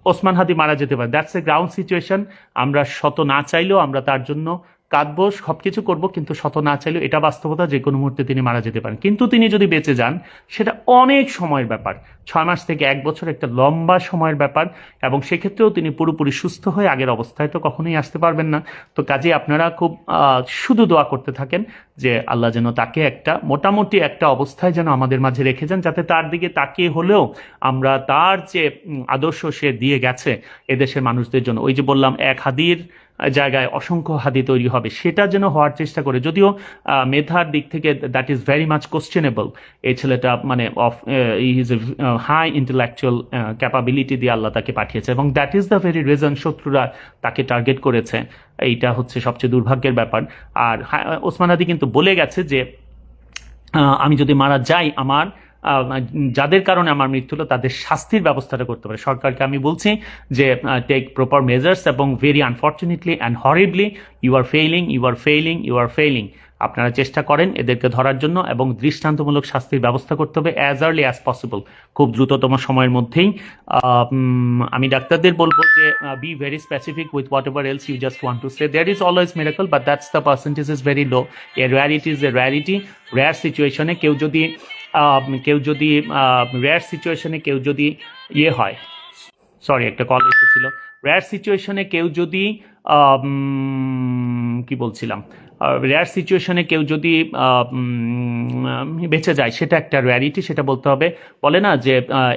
ওসমান হাদি মারা যেতে পারে, দ্যাটস এ গ্রাউন্ড সিচুয়েশন। আমরা শত না চাইলেও আমরা তার জন্য কাঁদবো, সবকিছু করব, কিন্তু শত না চাইলেও এটা বাস্তবতা, যে কোনো মুহূর্তে তিনি মারা যেতে পারেন। কিন্তু তিনি যদি বেঁচে যান সেটা অনেক সময়ের ব্যাপার, 6 মাস থেকে 1 বছর, একটা লম্বা সময়ের ব্যাপার, এবং সেক্ষেত্রেও তিনি পুরোপুরি সুস্থ হয়ে আগের অবস্থায় তো কখনোই আসতে পারবেন না। তো কাজে আপনারা খুব শুধু দোয়া করতে থাকেন যে আল্লাহ যেন তাকে একটা মোটামুটি একটা অবস্থায় যেন আমাদের মাঝে রেখে যান, যাতে তার দিকে তাকিয়ে হলেও আমরা তার যে আদর্শ সে দিয়ে গেছে এদেশের মানুষদের জন্য, ওই যে বললাম এক হাদির জায়গায় অসংখ্য হাদি তৈরি হবে, সেটা যেন হওয়ার চেষ্টা করে। যদিও মেধার দিক থেকে that is very much questionable. এই ছেলেটা মানে is a high intellectual capability দিয়ে আল্লাহ তাকে পাঠিয়েছে, এবং that is the very reason শত্রুরা তাকে টার্গেট করেছে। এইটা হচ্ছে সবচেয়ে দুর্ভাগ্যের ব্যাপার। আর ওসমান হাদি কিন্তু বলে গেছে যে আমি যদি মারা যাই, আমার যাদের কারণে আমার মৃত্যু হলো তাদের শাস্তির ব্যবস্থাটা করতে পারে। সরকারকে আমি বলছি যে টেক প্রপার মেজার্স, এবং very unfortunately and horribly you are failing, you are failing, you are failing. আপনারা চেষ্টা করেন এদেরকে ধরার জন্য, এবং দৃষ্টান্তমূলক শাস্তির ব্যবস্থা করতে হবে অ্যাজ আর্লি অ্যাজ পসিবল, খুব দ্রুততম সময়ের মধ্যেই। আমি ডাক্তারদের বলবো যে be very specific with whatever else you just want to say. There is always miracle, but that's the percentage is very low. A rarity is a rarity. Rare সিচুয়েশনে কেউ যদি রেয়ার সিচুয়েশনে কেউ যদি ইয়ে হয়, সরি একটা call এসেছিল, রেয়ার সিচুয়েশনে কেউ যদি কি বলছিলাম, রেয়ার সিচুয়েশনে কেউ যদি বেঁচে যায় সেটা একটা র্যারিটি, সেটা বলতে হবে। বলে না যে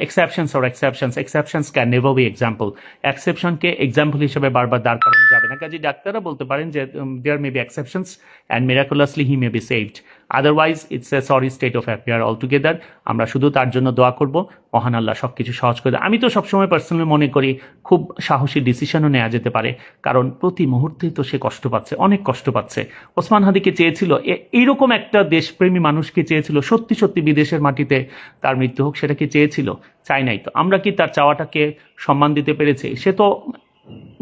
exceptions or exceptions, exceptions can never be example. এক্সেপশনকে এক্সাম্পল হিসেবে বারবার দাঁড় করানো যাবে না। কাজে ডাক্তাররা বলতে পারেন যে there may be exceptions and miraculously he may be saved, otherwise it's a sorry state of affair altogether. আমরা শুধু তার জন্য দোয়া করব, মহান আল্লাহ সব কিছু সহজ করে দেয়। আমি তো সবসময় পার্সোনালি মনে করি খুব সাহসী ডিসিশনও নেওয়া যেতে পারে, কারণ প্রতি মুহূর্তেই তো সে কষ্ট পাচ্ছে, অনেক কষ্ট পাচ্ছে। ওসমান হাদিকে চেয়েছিল, এইরকম একটা দেশপ্রেমী মানুষকে চেয়েছিল সত্যি সত্যি বিদেশের মাটিতে তার মৃত্যু হোক, সেটা কি চেয়েছিল? চাই নাই। তো আমরা কি তার চাওয়াটাকে সম্মান দিতে পেরেছি? সে তো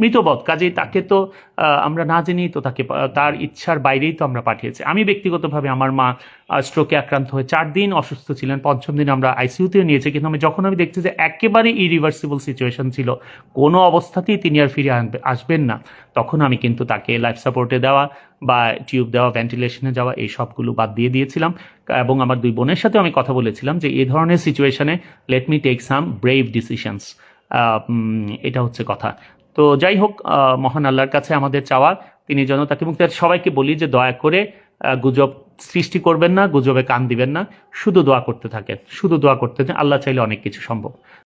মৃতবধ, কাজেই তাকে তো আমরা না জেনেই তো তাকে তার ইচ্ছার বাইরেই তো আমরা পাঠিয়েছি। আমি ব্যক্তিগতভাবে আমার মা স্ট্রোকে আক্রান্ত হয়ে 4 দিন অসুস্থ ছিলেন, 5ম দিন আমরা আইসিইউতেও নিয়েছি, কিন্তু যখন আমি দেখছি যে একেবারে ইরিভার্সিবল সিচুয়েশন ছিল, কোনো অবস্থাতেই তিনি আর ফিরে আসবেন না, তখন আমি কিন্তু তাকে লাইফ সাপোর্টে দেওয়া বা টিউব দেওয়া, ভেন্টিলেশনে যাওয়া, এই সবগুলো বাদ দিয়ে দিয়েছিলাম। এবং আমার 2 বোনের সাথে আমি কথা বলেছিলাম যে এই ধরনের সিচুয়েশনে let me take some brave decisions. এটা হচ্ছে কথা। তো যাই হোক, মহান আল্লাহর কাছে আমাদের চাওয়া তিনি যেন তাকে মুক্তি। সবাইকে বলি যে দয়া করে গুজব সৃষ্টি করবেন না, গুজবে কান দিবেন না, শুধু দোয়া করতে থাকেন, শুধু দোয়া করতে থাকেন। আল্লাহ চাইলে অনেক কিছু সম্ভব।